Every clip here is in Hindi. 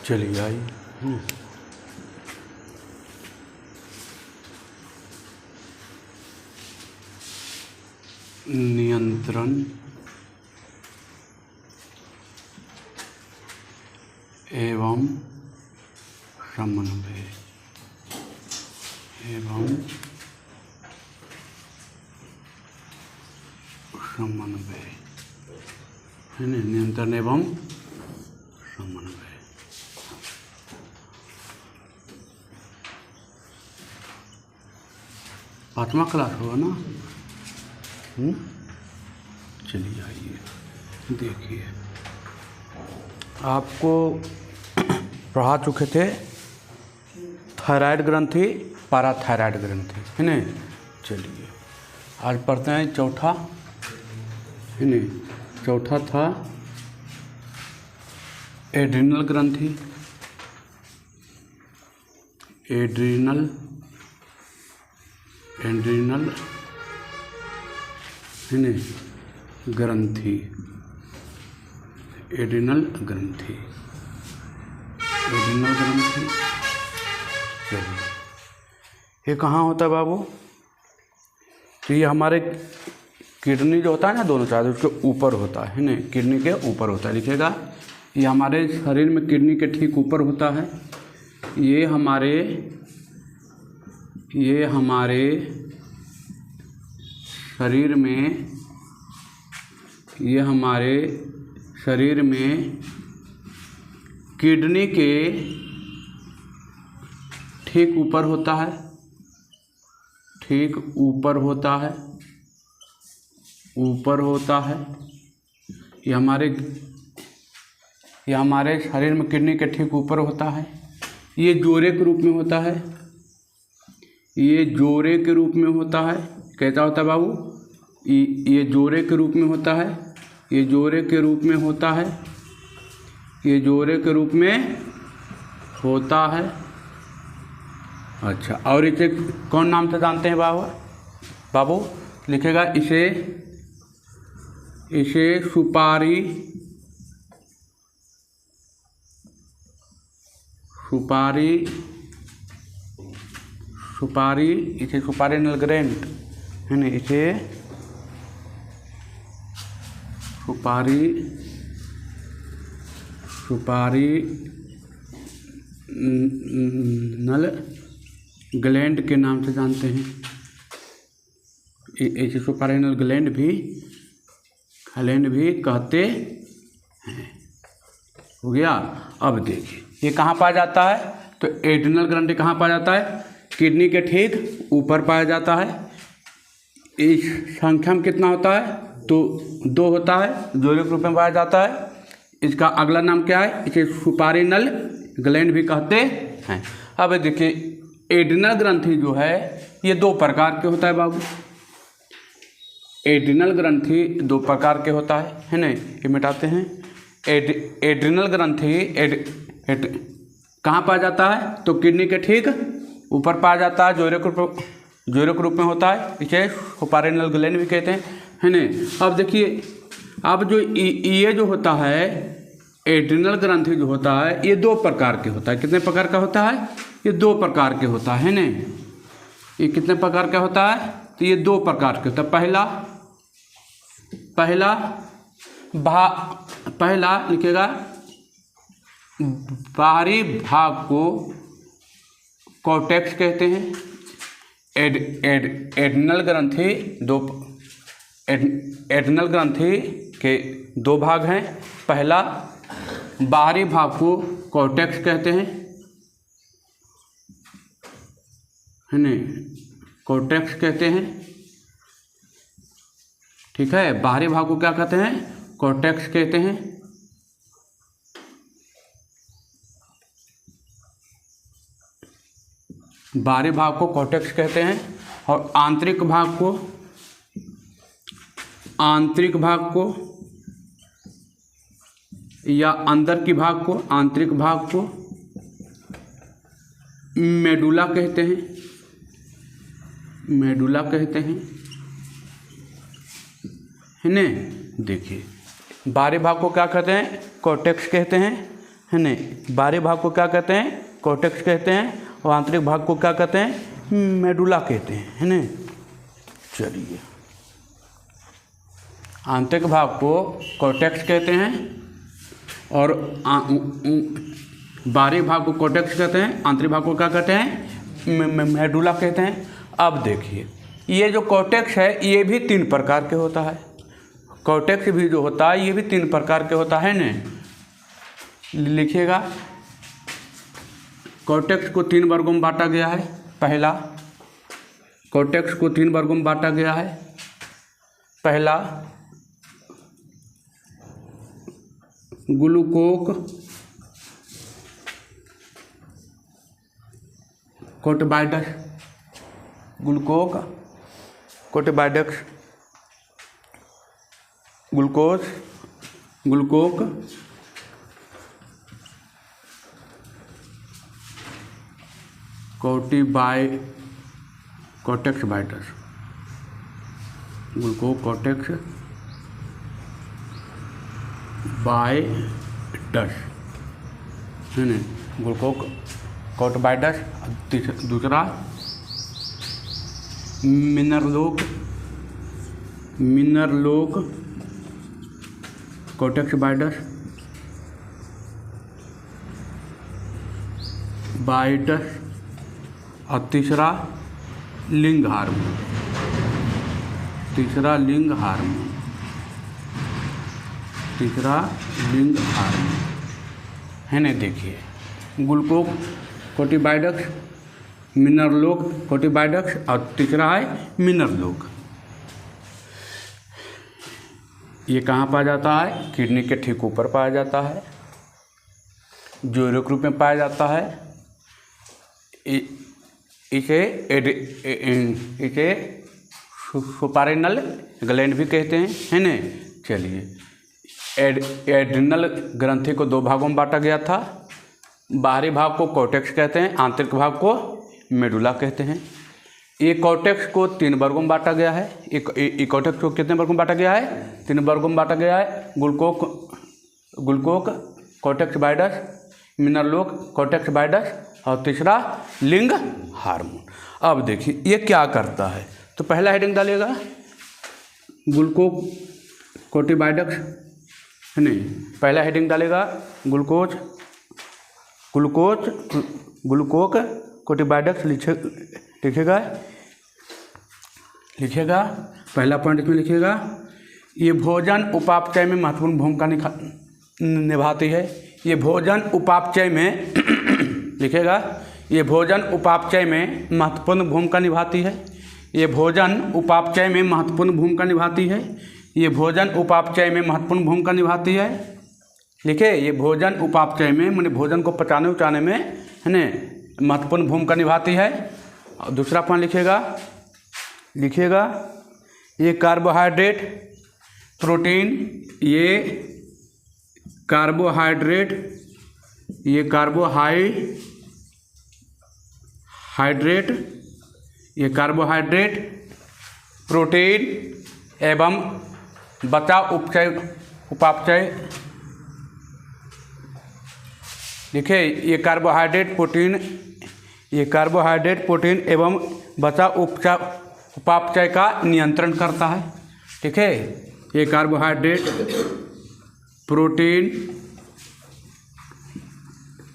चलिए आइए। नियंत्रण एवं समन्वय है ना, नियंत्रण एवं समन्वय। पांचवा क्लास होगा ना। चलिए आइए देखिए, आपको पढ़ा चुके थे थायराइड ग्रंथि, पैराथायराइड ग्रंथि, है ना। चलिए आज पढ़ते हैं चौथा, है ना। चौथा था एड्रिनल ग्रंथि, एड्रिनल है ना ग्रंथि, एड्रिनल ग्रंथि। चलिए ये कहाँ होता है बाबू? तो ये हमारे किडनी जो होता है ना, दोनों साइड उसके ऊपर होता है ना, किडनी के ऊपर होता है। लिखेगा ये हमारे शरीर में किडनी के ठीक ऊपर होता है। ये हमारे शरीर में, ये हमारे शरीर में किडनी के ठीक ऊपर होता है, ठीक ऊपर होता है, ऊपर होता है। ये हमारे शरीर में किडनी के ठीक ऊपर होता है। ये जोड़े के रूप में होता है, ये जोड़े के रूप में होता है। कैसा होता है बाबू? ये जोड़े के रूप में होता है, ये जोड़े के रूप में होता है, ये जोड़े के रूप में होता है। अच्छा, और इसे कौन नाम से जानते हैं बाबू? लिखेगा इसे सुपारी इसे सुपारिनल ग्लैंड, है ना। इसे सुपारिनल ग्लैंड के नाम से जानते हैं। इसे सुपारिनल ग्लैंड भी कहते हैं। हो गया। अब देखिए ये कहाँ पाया जाता है? तो एड्रिनल ग्रंथि कहाँ पाया जाता है? किडनी के ठीक ऊपर पाया जाता है। इस संख्या में कितना होता है? तो 2 होता है, जोड़े के रूप में पाया जाता है। इसका अगला नाम क्या है? इसे सुपारिनल ग्लैंड भी कहते हैं। अब देखिए एड्रिनल ग्रंथि जो है ये 2 प्रकार के होता है बाबू। एड्रिनल ग्रंथि 2 प्रकार के होता है ना। ये मिटाते हैं। एड्रिनल ग्रंथि कहाँ पाया जाता है? तो किडनी के ठीक ऊपर पाया जाता है, जोड़े के रूप में होता है। इसे सुपारिनल ग्लैंड भी कहते हैं, है ना। अब देखिए, अब जो ये जो होता है एड्रिनल ग्रंथि जो होता है ये 2 प्रकार के होता है। कितने प्रकार का होता है? ये 2 प्रकार के होता है ना। ये कितने प्रकार का होता है? तो ये 2 प्रकार के होता है। पहला लिखेगा बाहरी भाग को कॉर्टेक्स कहते हैं। एड्रिनल ग्रंथि के 2 भाग हैं। पहला बाहरी भाग को कॉर्टेक्स कहते हैं, है ना, कॉर्टेक्स कहते हैं। ठीक है, बाहरी भाग को क्या कहते हैं? कॉर्टेक्स कहते हैं। बाहरी भाग को कॉर्टेक्स कहते हैं और आंतरिक भाग को या अंदर की भाग को, आंतरिक भाग को मेडुला कहते हैं। है ना। देखिए बाहरी भाग को क्या कहते हैं? कॉर्टेक्स कहते हैं, है नहीं। बाहरी भाग को क्या कहते हैं? कॉर्टेक्स कहते हैं। और आंतरिक भाग को क्या कहते हैं? मेडुला कहते हैं, है नहीं। चलिए, आंतरिक भाग को कॉर्टेक्स कहते हैं और बाहरी भाग को कॉर्टेक्स कहते हैं, आंतरिक भाग को क्या कहते हैं? मेडुला कहते हैं। अब देखिए, ये जो कॉर्टेक्स है ये भी 3 प्रकार के होता है। कॉर्टेक्स भी जो होता है ये भी 3 प्रकार के होता है न। लिखिएगा, कॉर्टेक्स को 3 वर्गों में बांटा गया है। पहला, कॉर्टेक्स को 3 वर्गों में बांटा गया है। पहला, ग्लूकोक कोटिबाइडस, ग्लूकोक कोटिबाइडस, ग्लूकोज ग्लूकोक कोटेक्स बाइडस, ग्लूकोक कोटेक्स बाइडस, है ना, ग्लूकोक कोटिबाइडस। दूसरा, मिनरलोक कोटेक्स बाइडस बाइडस। और तीसरा, लिंग हार्मोन, तीसरा लिंग हार्मोन है ना। देखिए, ग्लूकोक कोटिबाइडस, मिनरलोक कोटिबाइडस और तीसरा है मिनरलोक। ये कहाँ पाया जाता है? किडनी के ठीक ऊपर पाया जाता है, जोड़ों के रूप में पाया जाता है। इसे सुपारेनल ग्लैंड भी कहते हैं, है ना। चलिए, एड्रिनल ग्रंथि को 2 भागों में बांटा गया था। बाहरी भाग को कॉर्टेक्स कहते हैं, आंतरिक भाग को मेडुला कहते हैं। ये कॉर्टेक्स को 3 वर्गों में बांटा गया है। ये कॉर्टेक्स को कितने वर्गों में बांटा गया है? 3 वर्गों में बांटा गया है। ग्लूकोक कोटेक्स बाइडस, मिनरलोक कोटेक्स बाइडस और तीसरा लिंग हार्मोन। अब देखिए ये क्या करता है, तो पहला हेडिंग डालिएगा ग्लूकोक कोटिबाइडस, है नहीं। पहला हेडिंग डालेगा ग्लूकोक कोटिबाइडस। लिखिएगा पहला पॉइंट इसमें लिखिएगा, ये भोजन उपापचय में महत्वपूर्ण भूमिका निभाती है। ये भोजन उपापचय में लिखिएगा, ये भोजन उपापचय में महत्वपूर्ण भूमिका निभाती है। ये भोजन उपापचय में महत्वपूर्ण भूमिका निभाती है। ये भोजन उपापचय में महत्वपूर्ण भूमिका निभाती है। लिखे, ये भोजन उपापचय में माने भोजन को पचाने उचाने में, है ना, महत्वपूर्ण भूमिका निभाती है। और दूसरा पॉइंट लिखिएगा, ये कार्बोहाइड्रेट प्रोटीन, ये कार्बोहाइड्रेट प्रोटीन एवं बचाव उपापचय। देखिए, ये कार्बोहाइड्रेट प्रोटीन एवं बचाव उपापचय का नियंत्रण करता है। ठीक है, ये कार्बोहाइड्रेट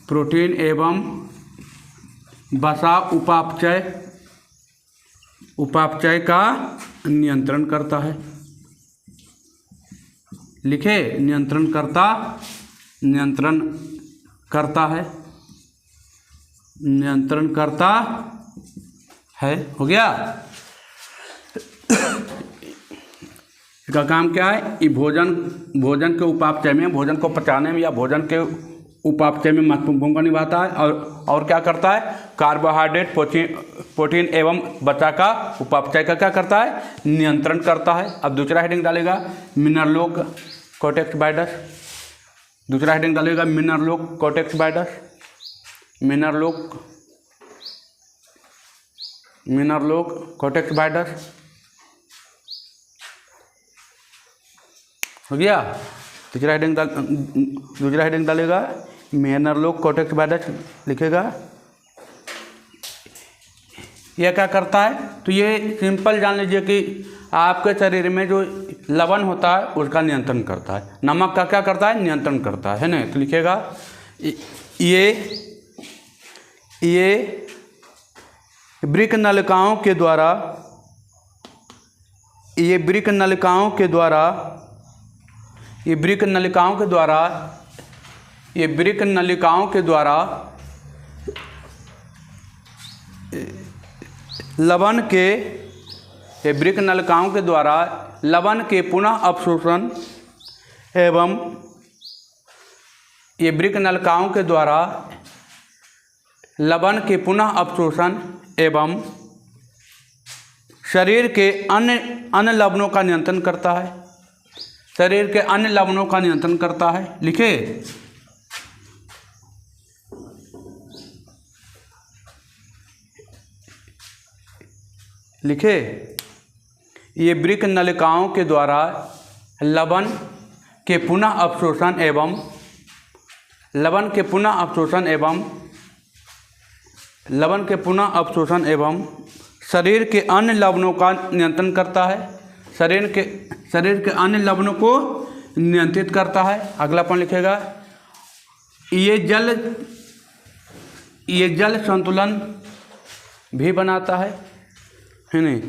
प्रोटीन एवं बचाव उपापचय का नियंत्रण करता है। लिखे, नियंत्रण करता है। हो गया। इसका काम क्या है? ये भोजन के उपापचय में, भोजन को पचाने में या भोजन के उपापचय में महत्वपूर्ण भूमिका निभाता है। और क्या करता है? कार्बोहाइड्रेट प्रोटीन एवं बचा का उपापचय का क्या करता है? नियंत्रण करता है। अब दूसरा हेडिंग डालेगा मिनरलोक कोटेक्स बाइडस। दूसरा हेडिंग डालेगा मिनरलोक कोटेक्स बाइडस। मिनरलोक कोटेक्स बाइडस। हो गया। दूसरा हेडिंग डालेगा मेनर लोग कॉर्टेक्स वाइडस लिखेगा। यह क्या करता है, तो ये सिंपल जान लीजिए कि आपके शरीर में जो लवण होता है उसका नियंत्रण करता है, नमक का क्या करता है, नियंत्रण करता है ना। तो लिखिएगा ये वृक्क नलिकाओं के द्वारा, ये वृक्क नलिकाओं के द्वारा, ये वृक्क नलिकाओं के द्वारा, ये वृक्क नलिकाओं के द्वारा लवण के, ये वृक्क नलिकाओं के द्वारा लवण के पुनः अवशोषण एवं, ये वृक्क नलिकाओं के द्वारा लवण के पुनः अवशोषण एवं शरीर के अन्य लवणों का नियंत्रण करता है, शरीर के अन्य लवणों का नियंत्रण करता है। लिखे लिखे ये वृक्क नलिकाओं के द्वारा लवण के पुनः अवशोषण एवं, लवण के पुनः अवशोषण एवं, लवण के पुनः अवशोषण एवं शरीर के अन्य लवणों का नियंत्रण करता है, शरीर के अन्य लवणों को नियंत्रित करता है। अगला पॉइंट लिखेगा ये जल संतुलन भी बनाता है नहीं,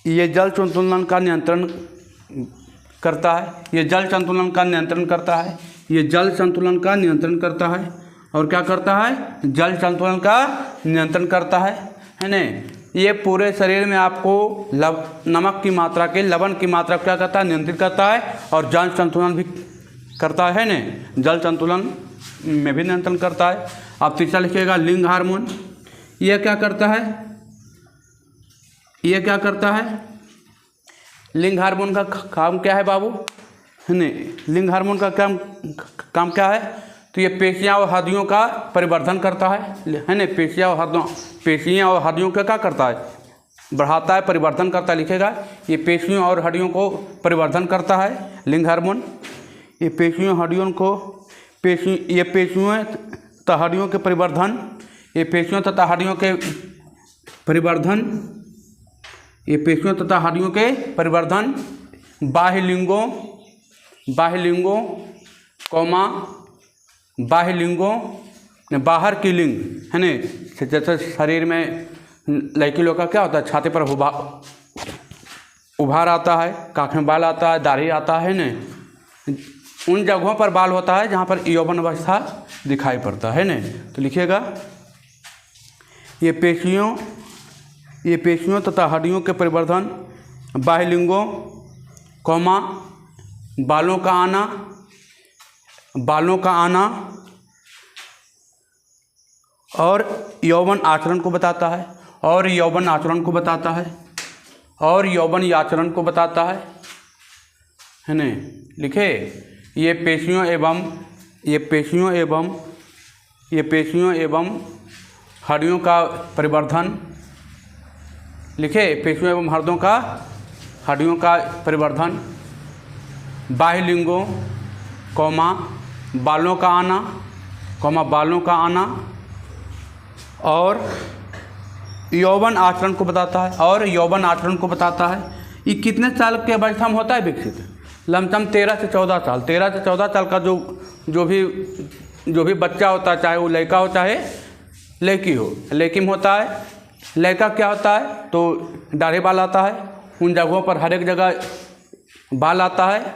ये जल संतुलन का नियंत्रण करता है, ये जल संतुलन का नियंत्रण करता है, ये जल संतुलन का नियंत्रण करता है। और क्या करता है, जल संतुलन का नियंत्रण करता है नहीं। ये पूरे शरीर में आपको नमक की मात्रा के, लवण की मात्रा क्या करता है, नियंत्रित करता है और जल संतुलन भी करता है नहीं, जल संतुलन में भी नियंत्रण करता है। अब तीसरा लिखिएगा लिंग हार्मोन। यह क्या करता है, यह क्या करता है, लिंग हार्मोन का काम क्या है बाबू, है नहीं, लिंग हार्मोन का काम क्या है, तो ये पेशियाँ और हड्डियों का परिवर्धन करता है ना। पेशियाँ और हड्डियों का क्या करता है, बढ़ाता है, परिवर्धन करता है। लिखेगा ये पेशियों और हड्डियों को परिवर्धन करता है लिंग हार्मोन। ये पेशियों हड्डियों को, ये पेशियों तथा हड्डियों के परिवर्धन, ये पेशियों तथा हड्डियों के परिवर्धन, ये पेशियों तथा हड्डियों के परिवर्धन बाह्य लिंगों कौमा बाह्य लिंगों, बाहर की लिंग है ना। जैसे शरीर में लड़की लोग का क्या होता है, छाती पर उभार आता है, काख में बाल आता है, दाढ़ी आता है ना, उन जगहों पर बाल होता है जहाँ पर यौवन अवस्था दिखाई पड़ता है ना। तो लिखिएगा ये पेशियों तथा हड्डियों के परिवर्धन बाह्य लिंगों कौमा बालों का आना और यौवन आचरण को बताता है, और यौवन आचरण को बताता है, और यौवन आचरण को बताता है ना। लिखे ये पेशियों एवं हड्डियों का परिवर्धन, लिखे पेशियों एवं हड्डियों का परिवर्धन बाह्य लिंगों कौमा बालों का आना और यौवन आचरण को बताता है। ये कितने साल के अवस्था में होता है विकसित, लमसम 13 से 14 साल। 13 से 14 साल का जो भी बच्चा होता है, चाहे वो लड़का हो चाहे लड़की हो, लड़की में होता है। लड़का क्या होता है, तो दाढ़ी बाल आता है, उन जगहों पर हर एक जगह बाल आता है।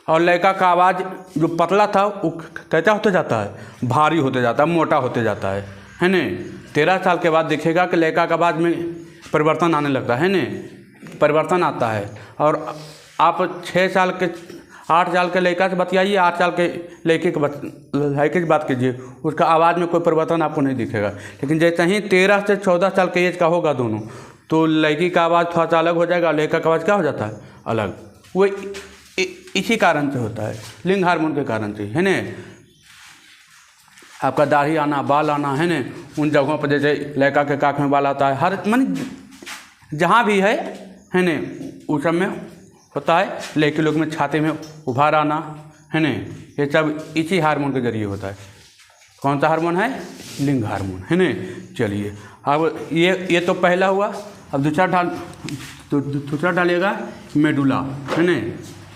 और लड़का का आवाज़ जो पतला था वो कैसा होते जाता है, भारी होते जाता है, मोटा होते जाता है ना। 13 साल के बाद देखिएगा कि लड़का का आवाज़ में परिवर्तन आने लगता है ना, परिवर्तन आता है। और आप 8 साल के लड़का से बतियाइए, 8 साल के लड़के की बात कीजिए, उसका आवाज़ में कोई परिवर्तन आपको नहीं दिखेगा। लेकिन जैसे ही 13 से 14 साल के एज का होगा दोनों, तो लड़की का आवाज़ थोड़ा सा अलग हो जाएगा, लड़का का आवाज़ क्या हो जाता है, अलग। वो इसी कारण से होता है, लिंग हार्मोन के कारण से, है ना। आपका दाढ़ी आना, बाल आना, है ना, उन जगहों पर जैसे लड़का के काख में बाल आता है, हर जहाँ भी है ना, उस सब में होता है। लड़के लोग में छाती में उभार आना, है ना, ये सब इसी हार्मोन के जरिए होता है। कौन सा हार्मोन है? लिंग हार्मोन, है ना। चलिए अब ये तो पहला हुआ। अब दूसरा डालिएगा मेडुला, है ना।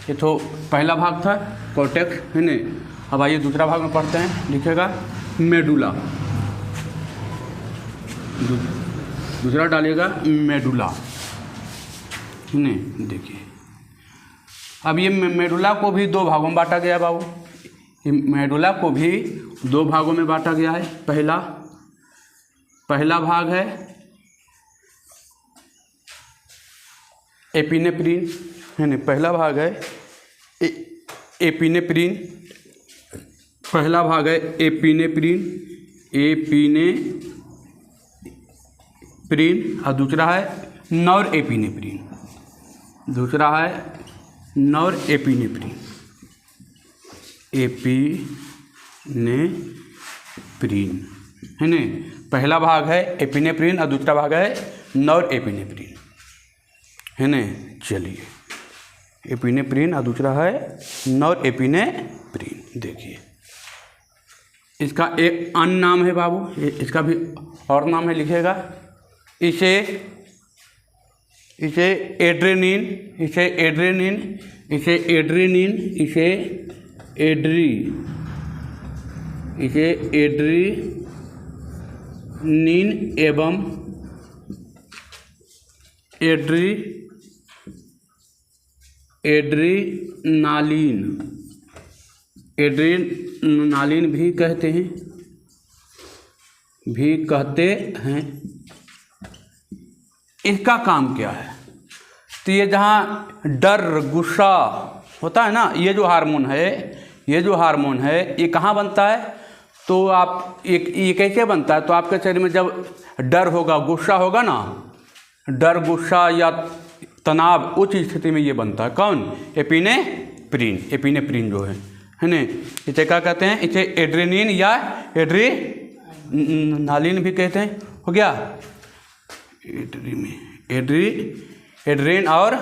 ये तो पहला भाग था कॉर्टेक्स, है ना। अब आइए दूसरा भाग में पढ़ते हैं। लिखेगा मेडुला, दूसरा डालिएगा मेडुला, है ना। देखिए अब ये मेडुला को भी दो भागों में बांटा गया है बाबू। मेडुला को भी दो भागों में बांटा गया है। पहला भाग है एपिनेफ्रीन, है ना। पहला भाग है एपिनेफ्रीन, पहला भाग है एपिनेफ्रीन और दूसरा है नॉरएपिनेफ्रीन, दूसरा है नॉरएपिनेफ्रीन, एपिनेफ्रीन, है ना। पहला भाग है एपिनेफ्रीन और दूसरा भाग है नॉरएपिनेफ्रीन, है ना। चलिए एपिनेफ्रीन और दूसरा है नॉरएपिनेफ्रीन। देखिए इसका एक अन्य नाम है बाबू, इसका भी और नाम है, लिखेगा इसे एड्रेनिन, इसे एड्रेनिन एवं एड्रेनालिन भी कहते हैं। इसका काम क्या है? तो ये जहाँ डर गुस्सा होता है ना, ये जो हार्मोन है ये कहाँ बनता है? तो आप ये कैसे बनता है? तो आपके शरीर में जब डर होगा, गुस्सा होगा ना, डर गुस्सा या तनाव, उच्च स्थिति में ये बनता है। कौन? एपिनेफ्रीन जो है ना। इसे क्या कहते हैं? इसे एड्रेनिन या एड्रेनालिन भी कहते हैं। हो गया एड्रेन और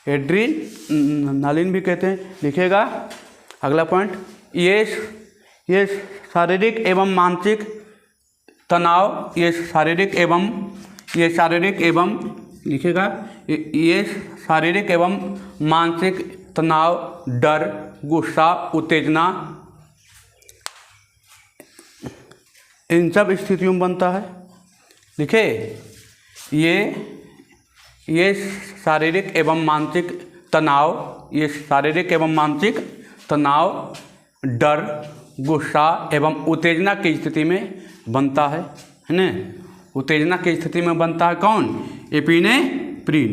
एड्रेनालिन भी कहते हैं। लिखेगा अगला पॉइंट, ये शारीरिक एवं मानसिक तनाव, ये शारीरिक एवं लिखेगा ये शारीरिक एवं मानसिक तनाव, डर, गुस्सा, उत्तेजना, इन सब स्थितियों में बनता है। लिखे ये शारीरिक एवं मानसिक तनाव, डर, गुस्सा एवं उत्तेजना की स्थिति में बनता है ना। उत्तेजना की स्थिति में बनता है कौन? एपिनेफ्रीन,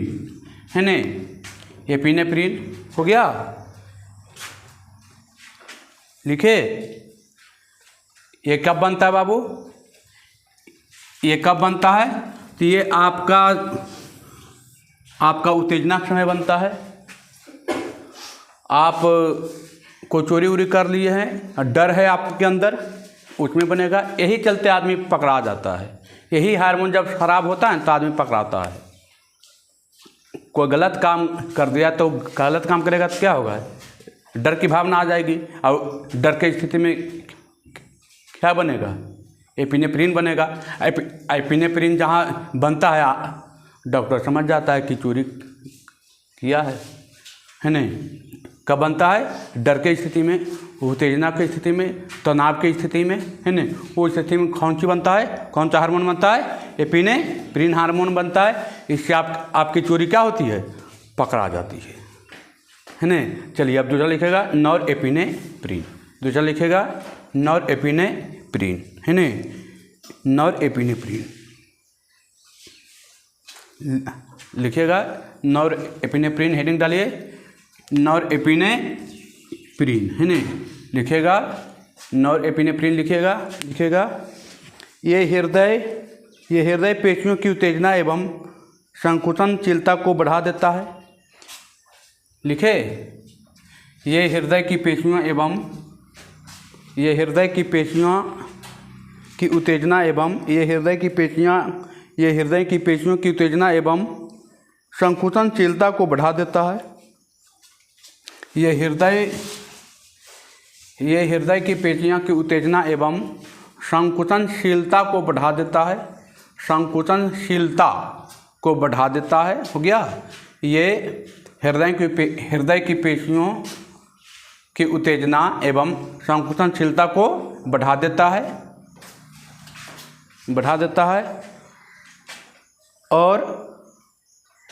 है ना। एपिनेफ्रीन हो गया। लिखे ये कब बनता है बाबू? ये कब बनता है? तो ये आपका उत्तेजना के समय बनता है। आप को चोरी उरी कर लिए हैं और डर है आपके अंदर, उसमें बनेगा। यही चलते आदमी पकड़ा जाता है। यही हार्मोन जब खराब होता है तो आदमी पकड़ाता है। कोई गलत काम कर दिया तो गलत काम करेगा तो क्या होगा? डर की भावना आ जाएगी और डर की स्थिति में क्या बनेगा? एपिनेफ्रीन बनेगा। एपिनेफ्रीन जहाँ बनता है डॉक्टर समझ जाता है कि चोरी किया है ना। कब बनता है? डर की स्थिति में, उत्तेजना की स्थिति में, तनाव की स्थिति में, है ना। वो स्थिति में कौन सी बनता है? कौन सा हार्मोन बनता है? एपिनेफ्रीन हार्मोन बनता है। इससे आपकी चोरी क्या होती है? पकड़ा जाती है ना। चलिए अब दूसरा लिखेगा नॉरएपिनेफ्रीन, दूसरा लिखेगा नॉरएपिनेफ्रीन, है ना। नॉरएपिनेफ्रीन लिखेगा नॉरएपिनेफ्रीन, हेडिंग डालिए नॉरएपिनेफ्रीन, है ना। लिखेगा नॉरएपिनेफ्रीन, लिखेगा ये हृदय पेशियों की उत्तेजना एवं संकुचनशीलता को बढ़ा देता है। लिखे ये हृदय की पेशियों की उत्तेजना एवं संकुचनशीलता को बढ़ा देता है। ये हृदय ये हृदय की पेशियों की उत्तेजना एवं संकुचनशीलता को बढ़ा देता है, संकुचनशीलता को बढ़ा देता है। हो गया। ये हृदय की पेशियों की उत्तेजना एवं संकुचनशीलता को बढ़ा देता है, और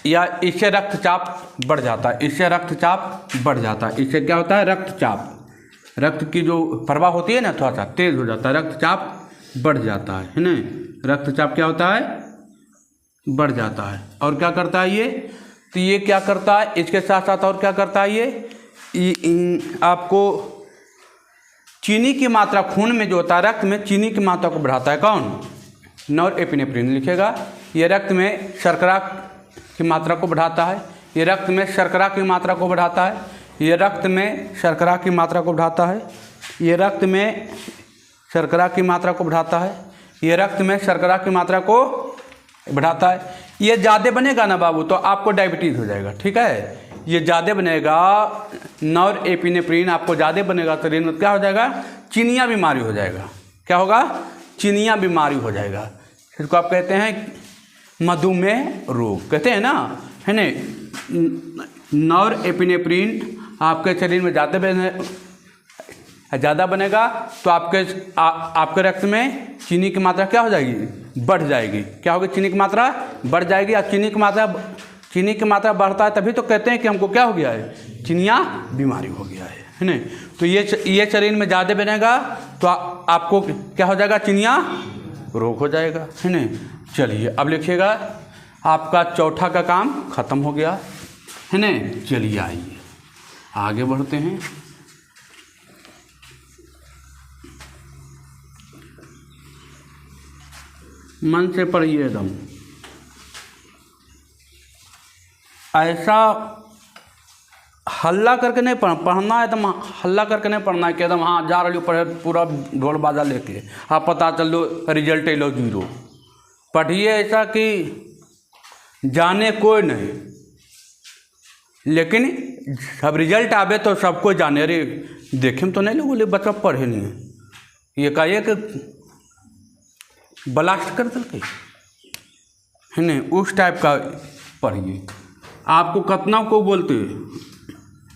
या इससे रक्तचाप बढ़ जाता है, इससे रक्तचाप बढ़ जाता है। इससे क्या होता है? रक्तचाप, रक्त की जो प्रवाह होती है ना, थोड़ा सा तेज हो जाता है, रक्तचाप बढ़ जाता है ना। रक्तचाप क्या होता है? बढ़ जाता है। और क्या करता है ये? तो ये क्या करता है? इसके साथ साथ और क्या करता है ये आपको चीनी की मात्रा खून में जो होता है, रक्त में चीनी की मात्रा को बढ़ाता है। कौन? नॉरएपिनेफ्रिन लिखेगा। ये रक्त में शर्करा की मात्रा को बढ़ाता है, ये रक्त में शर्करा की मात्रा को बढ़ाता है, ये रक्त में शर्करा की मात्रा को बढ़ाता है, ये रक्त में शर्करा की मात्रा को बढ़ाता है, ये रक्त में शर्करा की मात्रा को बढ़ाता है। ये ज़्यादा बनेगा ना बाबू तो आपको डायबिटीज़ हो जाएगा। ठीक है, ये ज़्यादा बनेगा, नॉरएपिनेफ्रिन आपको ज़्यादा बनेगा शरीर में, क्या हो जाएगा? चिनिया बीमारी हो जाएगा। क्या होगा? चिनिया बीमारी हो जाएगा। इसको आप कहते हैं मधुमेह रोग, कहते हैं ना, है ना। नॉरएपिनेफ्रिन आपके शरीर में ज़्यादा बनेगा तो आपके रक्त में चीनी की मात्रा क्या हो जाएगी? बढ़ जाएगी। क्या होगी? चीनी की मात्रा बढ़ जाएगी। और चीनी की मात्रा बढ़ता है तभी तो कहते हैं कि हमको क्या हो गया है? चिनिया बीमारी हो गया है ना। तो ये शरीर में ज़्यादा बनेगा तो आपको क्या हो जाएगा? चिनिया रोग हो जाएगा, है ना। चलिए अब लिखिएगा, आपका चौथा का काम खत्म हो गया, है ना। चलिए आइए आगे बढ़ते हैं। मन से पढ़िए एकदम, ऐसा हल्ला करके नहीं पढ़ना है, एकदम हल्ला करके नहीं पढ़ना है कि एकदम हाँ जा रही पढ़े पूरा ढोल बाजा लेके आप पता चल लो रिजल्ट लो 0। पढ़िए ऐसा कि जाने कोई नहीं, लेकिन जब रिजल्ट आवे तो सबको जाने। अरे देखे तो नहीं लोग बोले बच्चा पढ़े नहीं है, ये कहिए कि ब्लास्ट कर दे, है ना, उस टाइप का पढ़िए। आपको कितना को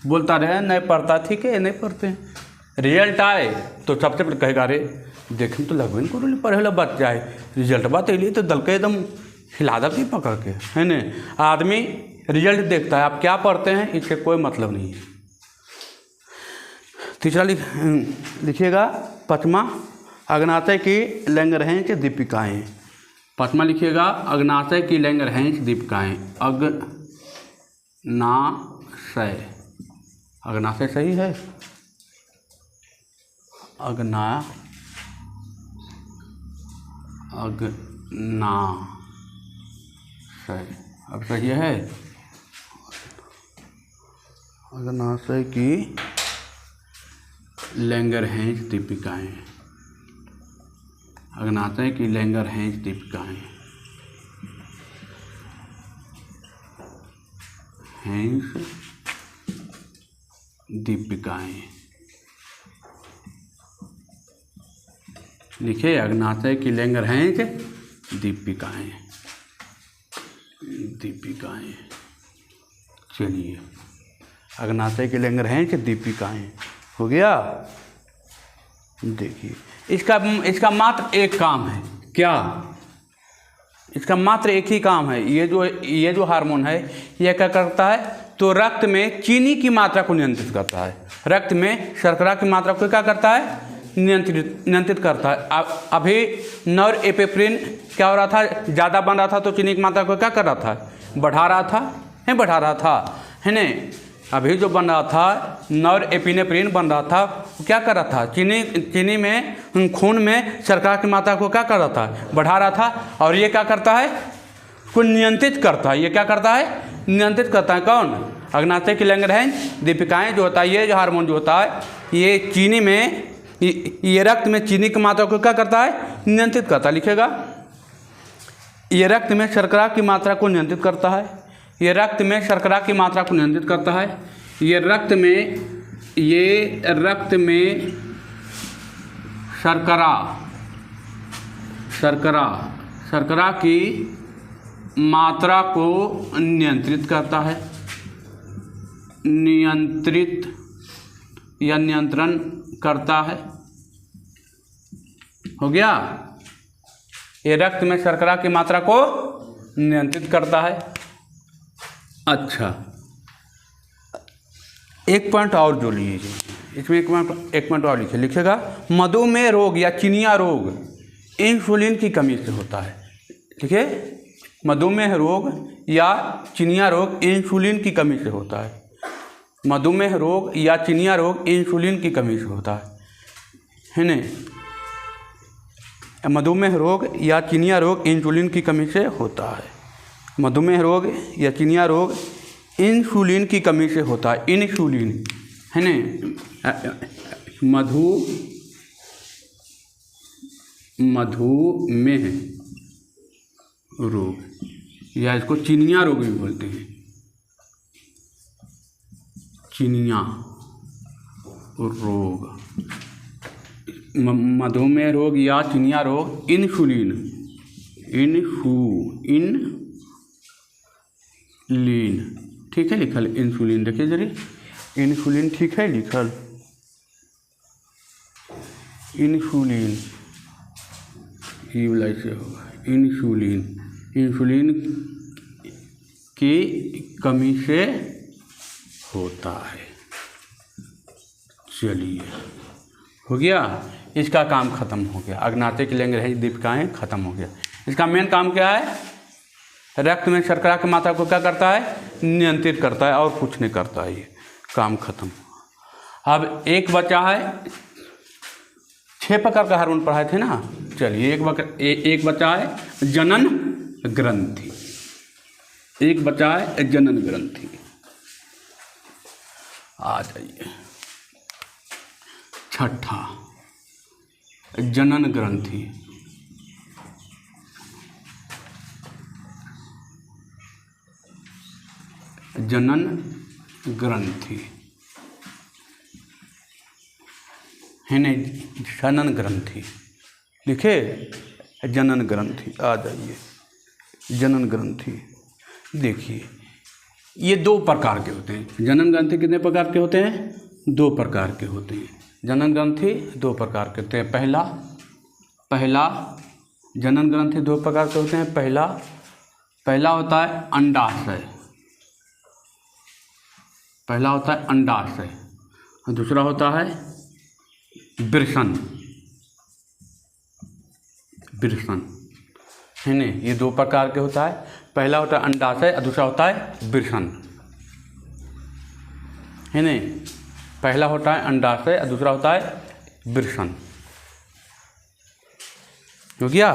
बोलता रहे नहीं पढ़ता, ठीक है नहीं पढ़ते, रिजल्ट आए तो सबसे पहले कहेगा अरे देखें तो लगभग करो पढ़े ला बच जाए, रिजल्ट बात अली तो दल के एकदम हिला दे पकड़ के, है ना। आदमी रिजल्ट देखता है, आप क्या पढ़ते हैं इससे कोई मतलब नहीं है। तीसरा लिखिएगा पाँचवा, अग्नाशय की लैंगरहैंच दीपिकाएँ। पाँचवा लिखिएगा अग्नाशय की लैंगरहैंच दीपिकाएँ। अग्नाशय सही है, अग्नाशय अब सही है। अग्नाशय की लैंगरहैंच दीपिकाएँ, अग्नाशय की लैंगरहैंच दीपिकाएँ, हैंस दीपिकाएँ लिखे, अग्नाशय की लैंगरहैंच दीपिकाएँ। चलिए अग्नाशय की लैंगरहैंच दीपिकाएँ हो गया। देखिए इसका मात्र एक काम है, क्या? इसका मात्र एक ही काम है। ये जो हार्मोन है ये क्या करता है? तो रक्त में चीनी की मात्रा को नियंत्रित करता है, रक्त में शर्करा की मात्रा को क्या करता है? नियंत्रित करता है। अभी नॉरएपिनेफ्रिन क्या हो रहा था? ज़्यादा बन रहा था तो चीनी की मात्रा को क्या कर रहा था? बढ़ा रहा था, है ना। अभी जो बन रहा था नॉरएपिनेफ्रिन बन रहा था, वो क्या कर रहा था? चीनी में खून में शर्करा की मात्रा को क्या कर रहा था? बढ़ा रहा था। और ये क्या करता है? को नियंत्रित करता है। ये क्या करता है? नियंत्रित करता है। कौन? अग्नाशय की लैंगरहैंच दीपिकाएँ जो होता है, ये जो हार्मोन जो होता है ये चीनी में ये रक्त में चीनी की मात्रा को क्या करता है? नियंत्रित करता है। लिखेगा ये रक्त में शर्करा की मात्रा को नियंत्रित करता है, ये रक्त में शर्करा की मात्रा को नियंत्रित करता है, ये रक्त में ये रक्त में शर्करा की मात्रा को नियंत्रित करता है, नियंत्रण करता है। हो गया, ये रक्त में शर्करा की मात्रा को नियंत्रित करता है। अच्छा, एक पॉइंट और जो लीजिए, इसमें एक पॉइंट और लिखेगा, मधुमेह रोग या चिनिया रोग इंसुलिन की कमी से होता है। ठीक है, मधुमेह रोग या चिनिया रोग इंसुलिन की कमी से होता है। मधुमेह रोग या चिनिया रोग इंसुलिन की कमी से होता है ना। मधुमेह रोग या चिनिया रोग इंसुलिन की कमी से होता है। मधुमेह रोग या चिनिया रोग इंसुलिन की कमी से होता है। इंसुलिन है ना, मधुमेह रोग या इसको चिनिया रोग भी बोलते हैं। चिनिया रोग, मधुमेह रोग या चिनिया रोग इंसुलिन ठीक है लिखल, इंसुलिन देखिए जरा, इंसुलिन ठीक है लिखल, इंसुलिन से होगा, इंसुलिन की कमी से होता है। चलिए, हो गया, इसका काम खत्म हो गया। अग्नाते की लिंग रही दीपिकाएँ खत्म हो गया। इसका मेन काम क्या है? रक्त में शर्करा की मात्रा को क्या करता है? नियंत्रित करता है, और कुछ नहीं करता है। ये काम खत्म। अब एक बचा है, 6 प्रकार का हार्मोन पढ़ाए थे ना। चलिए, एक बचा है जनन ग्रंथि। एक बचा है जनन ग्रंथि। आ जाइए, छठा जनन ग्रंथि। जनन ग्रंथि है नहीं, जनन ग्रंथि लिखे, जनन ग्रंथि। आ जाइए, जनन ग्रंथि देखिए, ये 2 प्रकार के होते हैं। जनन ग्रंथि कितने प्रकार के होते हैं? 2 प्रकार के होते हैं। जनन ग्रंथि 2 प्रकार के होते हैं। पहला जनन ग्रंथि 2 प्रकार के होते हैं। पहला होता है अंडाशय। पहला होता है अंडाशय और दूसरा होता है वृषण है ना। ये 2 प्रकार के होता है। पहला होता है अंडाशय और दूसरा होता है वृषण है ना। पहला होता है अंडाशय और दूसरा होता है वृषण। हो गया,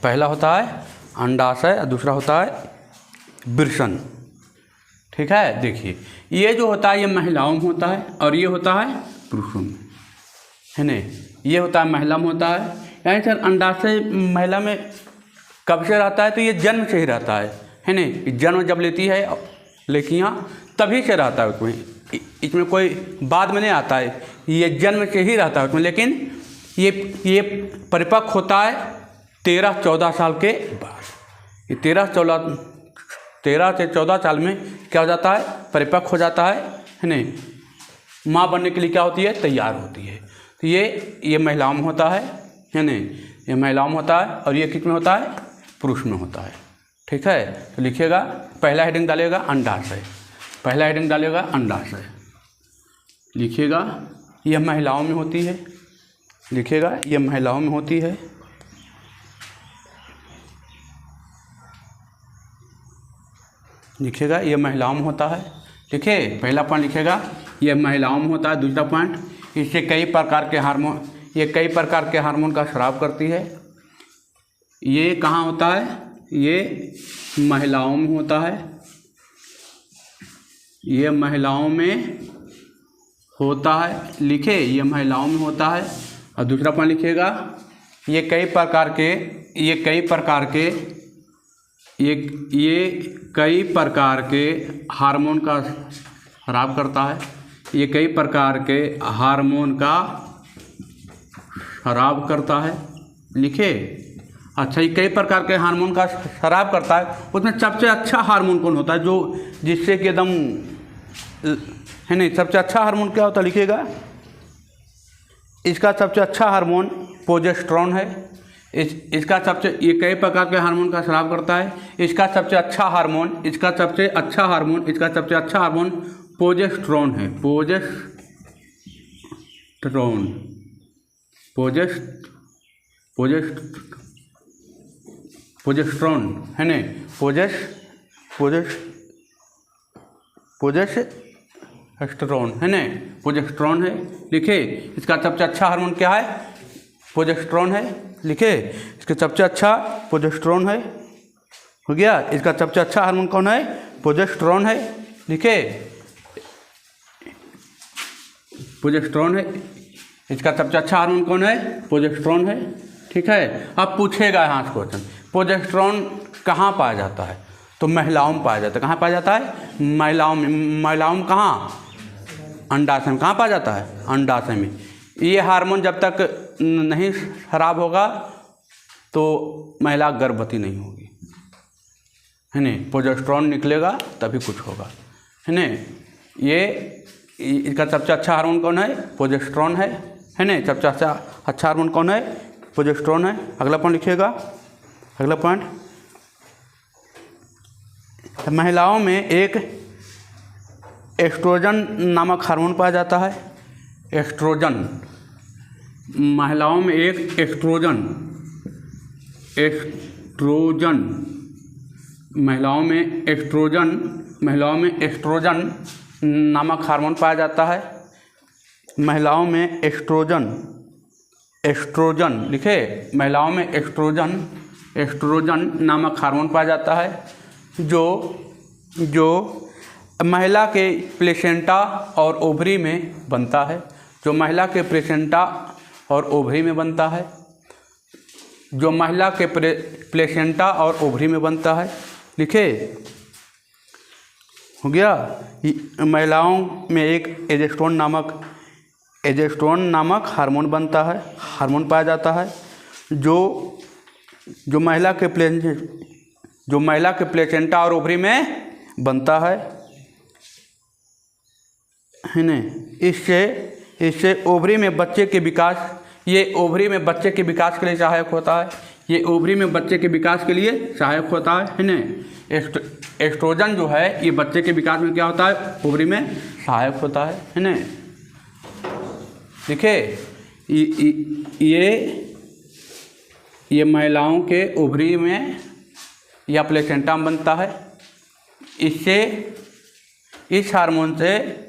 पहला होता है अंडाशय और दूसरा होता है वृषण। ठीक है, देखिए, ये जो होता है ये महिलाओं में होता है और ये होता है पुरुषों में है ना। ये होता है महिला में होता है। यानी सर, अंडाशय महिला में कब से रहता है? तो ये जन्म से ही रहता है ना। जन्म जब लेती है लड़कियाँ तभी से रहता है उसमें। इसमें कोई बाद में नहीं आता है, ये जन्म से ही रहता है उसमें। लेकिन ये परिपक्व होता है 13-14 साल के बाद। ये 13 से 14 साल में क्या हो जाता है? परिपक्व हो जाता है ना। माँ बनने के लिए क्या होती है? तैयार होती है। तो ये महिलाओं में होता है ना। ये महिलाओं में होता है और ये किस में होता है? पुरुष में होता है। ठीक है, तो लिखिएगा, पहला हेडिंग डालिएगा अंडाशय। पहला हेडिंग डालिएगा अंडाशय। लिखिएगा, यह महिलाओं में होती है। लिखिएगा, यह महिलाओं में होती है। लिखिएगा, यह महिलाओं में होता है। ठीक है, पहला पॉइंट लिखिएगा, यह महिलाओं में होता है। दूसरा पॉइंट, इससे कई प्रकार के हार्मोन, ये कई प्रकार के हार्मोन का स्राव करती है। ये कहाँ होता है? ये महिलाओं में होता है। ये महिलाओं में होता है। लिखे, ये महिलाओं में होता है। और दूसरा पॉइंट लिखिएगा, ये कई प्रकार के हार्मोन का स्राव करता है। ये कई प्रकार के हार्मोन का स्राव करता है। लिखे। अच्छा, ये कई प्रकार के हार्मोन का स्राव करता है, उसमें सबसे अच्छा हार्मोन कौन होता है जो जिससे कि एकदम है नहीं, सबसे अच्छा हार्मोन क्या होता है? लिखिएगा। इसका सबसे अच्छा हार्मोन प्रोजेस्टेरोन है। इसका सबसे, ये कई प्रकार के हार्मोन का स्राव करता है। इसका सबसे अच्छा हार्मोन प्रोजेस्टेरोन है। प्रोजेस्टेरोन है ना, प्रोजेस्टेरोन है ना, प्रोजेस्टेरोन है। लिखे। इसका सबसे अच्छा हार्मोन क्या है? प्रोजेस्टेरोन है। लिखे। इसका सबसे अच्छा प्रोजेस्टेरोन है। हो गया। इसका सबसे अच्छा हार्मोन कौन है? प्रोजेस्टेरोन है। लिखे। प्रोजेस्टेरोन है। इसका सबसे अच्छा हार्मोन कौन है? प्रोजेस्टेरोन है। ठीक है। अब पूछेगा यहाँ से क्वेश्चन, प्रोजेस्टेरोन कहाँ पाया जाता है? तो महिलाओं में पाया जाता है। कहाँ पाया जाता है? महिलाओं में कहाँ? अंडाशय में। कहाँ पाया जाता है? अंडाशय में। ये हार्मोन जब तक नहीं खराब होगा तो महिला गर्भवती नहीं होगी, है न। प्रोजेस्टेरोन निकलेगा तभी कुछ होगा, है न। ये इसका सबसे अच्छा हार्मोन कौन है? प्रोजेस्टेरोन है न। सबसे अच्छा हार्मोन कौन है? प्रोजेस्टेरोन है। अगला पॉइंट लिखिएगा। अगला पॉइंट, महिलाओं में एक एस्ट्रोजन नामक हार्मोन पाया जाता है। एस्ट्रोजन। महिलाओं में एक एस्ट्रोजन नामक हार्मोन पाया जाता है। महिलाओं में एस्ट्रोजन लिखे। महिलाओं में एस्ट्रोजन नामक हार्मोन पाया जाता है जो महिला के प्लेसेंटा और ओवरी में बनता है। जो महिला के प्लेसेंटा और ओवरी में बनता है। जो महिला के प्लेसेंटा और ओवरी में बनता है। लिखे। हो गया। महिलाओं में एक एजेस्ट्रोन नामक हार्मोन बनता है, हार्मोन पाया जाता है जो महिला के प्लेसेंटा और ओवरी में बनता है न। इससे ओवरी में बच्चे के विकास, ये ओवरी में बच्चे के विकास के लिए सहायक होता है। ये ओवरी में बच्चे के विकास के लिए सहायक होता है न। एस्ट्रोजन जो है ये बच्चे के विकास में क्या होता है? ओवरी में सहायक होता है न। देखिए, ये महिलाओं के ओवरी में या प्लेसेंटा में बनता है। इस हार्मोन से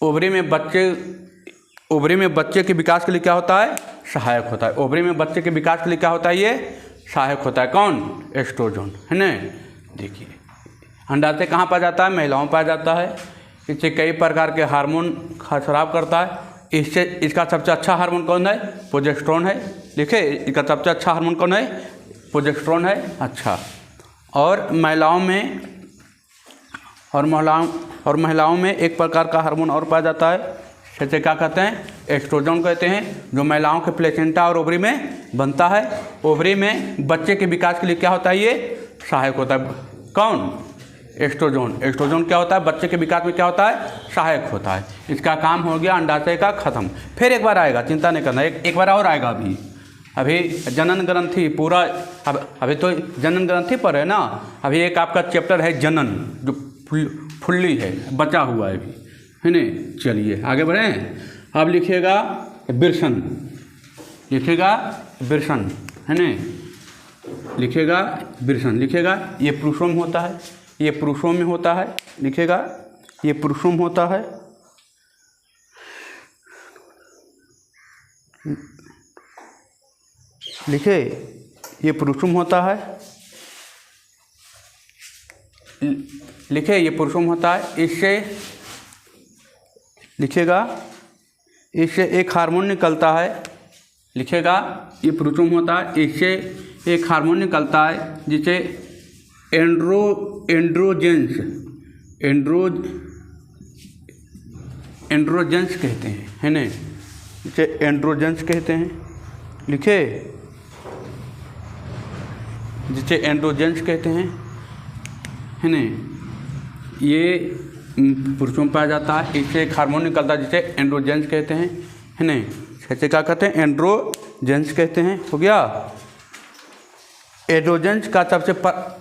ओवरी में बच्चे के विकास के लिए क्या होता है? सहायक होता है। ओवरी में बच्चे के विकास के लिए क्या होता है? ये सहायक होता है। कौन? एस्ट्रोजन, है ना। देखिए, अंडाशय कहाँ पाया जाता है? महिलाओं में पाया जाता है। इससे कई प्रकार के हार्मोन का स्राव करता है। इसका सबसे अच्छा हार्मोन कौन है? प्रोजेस्टेरोन है। लिखे। इसका सबसे अच्छा हार्मोन कौन है? प्रोजेस्टेरोन है। अच्छा। और महिलाओं में एक प्रकार का हार्मोन और पाया जाता है, जैसे क्या कहते हैं? एस्ट्रोजन कहते हैं, जो महिलाओं के प्लेसेंटा और ओवरी में बनता है। ओवरी में बच्चे के विकास के लिए क्या होता है? ये सहायक होता है। कौन? एस्ट्रोजन क्या होता है? बच्चे के विकास में क्या होता है? सहायक होता है। इसका काम हो गया अंडाशय का खत्म। फिर एक बार आएगा, चिंता नहीं करना, एक बार और आएगा। अभी जनन ग्रंथि पूरा, अभी तो जनन ग्रंथि पर है ना। अभी एक आपका चैप्टर है जनन, जो फुल्ली है, बचा हुआ है अभी, है न। चलिए आगे बढ़ें। अब लिखिएगा वृषण, है न। लिखिएगा वृषण। लिखिएगा। ये पुरुषों में होता है, ये पुरुषों में होता है। लिखिएगा। ये पुरुषों में होता है। लिखे। ये पुरुषों में होता है। लिखे। ये पुरुषों में होता है। इससे लिखिएगा, इससे एक हार्मोन निकलता है। लिखिएगा। ये पुरुषों में होता है। इससे एक हार्मोन निकलता है जिसे एंड्रोजेंस कहते हैं, है ना, जिसे एंड्रोजेंस कहते हैं, लिखे, जिसे एंड्रोजेंस कहते हैं, है ना, ये पुरुषों में पाया जाता है। इससे एक हार्मोन निकलता है जिसे एंड्रोजेंस कहते हैं, है ना, ऐसे क्या कहते हैं, एंड्रोजेंस कहते हैं, हो गया। एंड्रोजेंस का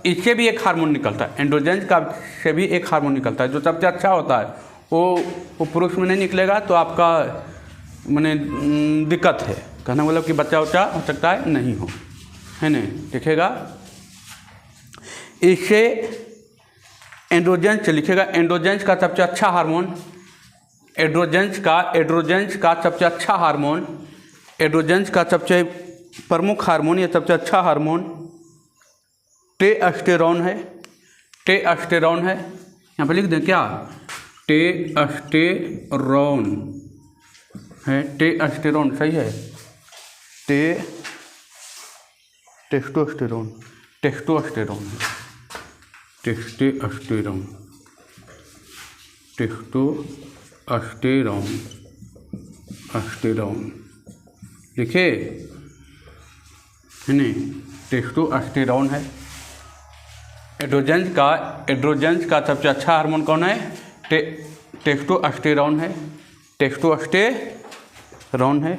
इससे भी एक हार्मोन निकलता है, एंड्रोजेंस का से भी एक हार्मोन निकलता है जो सबसे अच्छा होता है, वो पुरुष में नहीं निकलेगा तो आपका माने दिक्कत है, कहना मतलब कि बच्चा उच्चा हो सकता है नहीं हो, है ना, दिखेगा। इससे एंड्रोजेंस लिखेगा, एंड्रोजेंस का सबसे अच्छा हार्मोन, एंड्रोजेंस का सबसे अच्छा हार्मोन, एंड्रोजेंस का सबसे प्रमुख हार्मोन या सबसे अच्छा हार्मोन टेस्टोस्टेरोन है, टेस्टोस्टेरोन है। यहाँ पर लिख दें क्या, टेस्टोस्टेरोन है, टेस्टोस्टेरोन सही है, टेस्टोस्टेरोन, टेस्टोस्टेरोन है, टेस्टोस्टेरोन, टेस्टोस्टेरोन, अस्टेरोन लिखे, है नहीं, टेस्टोस्टेरोन है। एंड्रोजेंस का सबसे अच्छा हार्मोन कौन है, टेस्टोस्टेरोन है, टेस्टोस्टेरोन है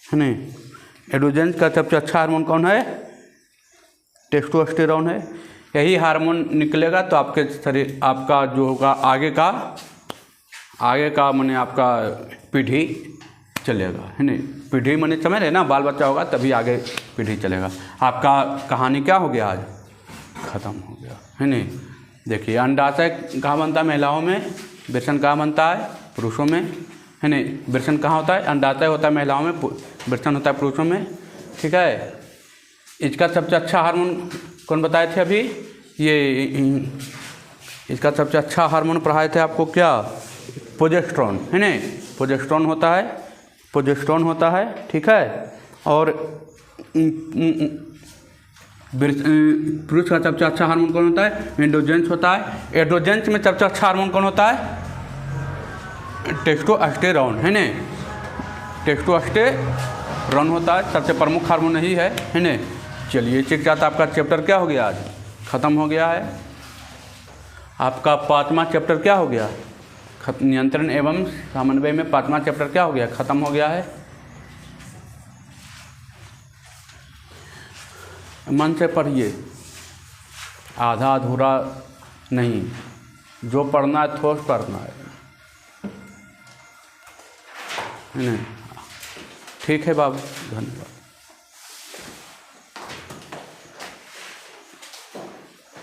नहीं। एंड्रोजेंस का सबसे अच्छा हार्मोन कौन है, टेस्टोस्टेरोन है। यही हार्मोन निकलेगा तो आपके शरीर, आपका जो होगा आगे का माने आपका पीढ़ी चलेगा, है नहीं, पीढ़ी माने समझ रहे ना, बाल बच्चा होगा तभी आगे पीढ़ी चलेगा। आपका कहानी क्या हो गया, आज ख़त्म हो गया, है नहीं। देखिए अंडाशय कहाँ बनता है, महिलाओं में, वृषण कहाँ बनता है, पुरुषों में, है नहीं। वृषण कहाँ होता है, अंडाशय होता है महिलाओं में, वृषण होता है पुरुषों में, ठीक है। इसका सबसे अच्छा हार्मोन कौन बताए थे अभी, ये इसका सबसे अच्छा हार्मोन पढ़ाए थे आपको क्या, प्रोजेस्टेरोन, है नहीं, प्रोजेस्टेरोन होता है, प्रोजेस्टेरोन होता है, ठीक है। और पुरुष का सबसे अच्छा हार्मोन कौन होता है, एंड्रोजेंस होता है। एंड्रोजेंस में सबसे अच्छा हार्मोन कौन होता है, टेस्टोस्टेरोन, है नहीं, टेस्टोस्टेरोन होता है, सबसे प्रमुख हार्मोन यही है नहीं। चलिए ठीक है, आपका चैप्टर क्या हो गया, आज ख़त्म हो गया है। आपका 5वां चैप्टर क्या हो गया, नियंत्रण एवं समन्वय में 5वां चैप्टर क्या हो गया, ख़त्म हो गया है। मन से पढ़िए, आधा अधूरा नहीं, जो पढ़ना है ठोस पढ़ना है नहीं। ठीक है बाबू, धन्यवाद।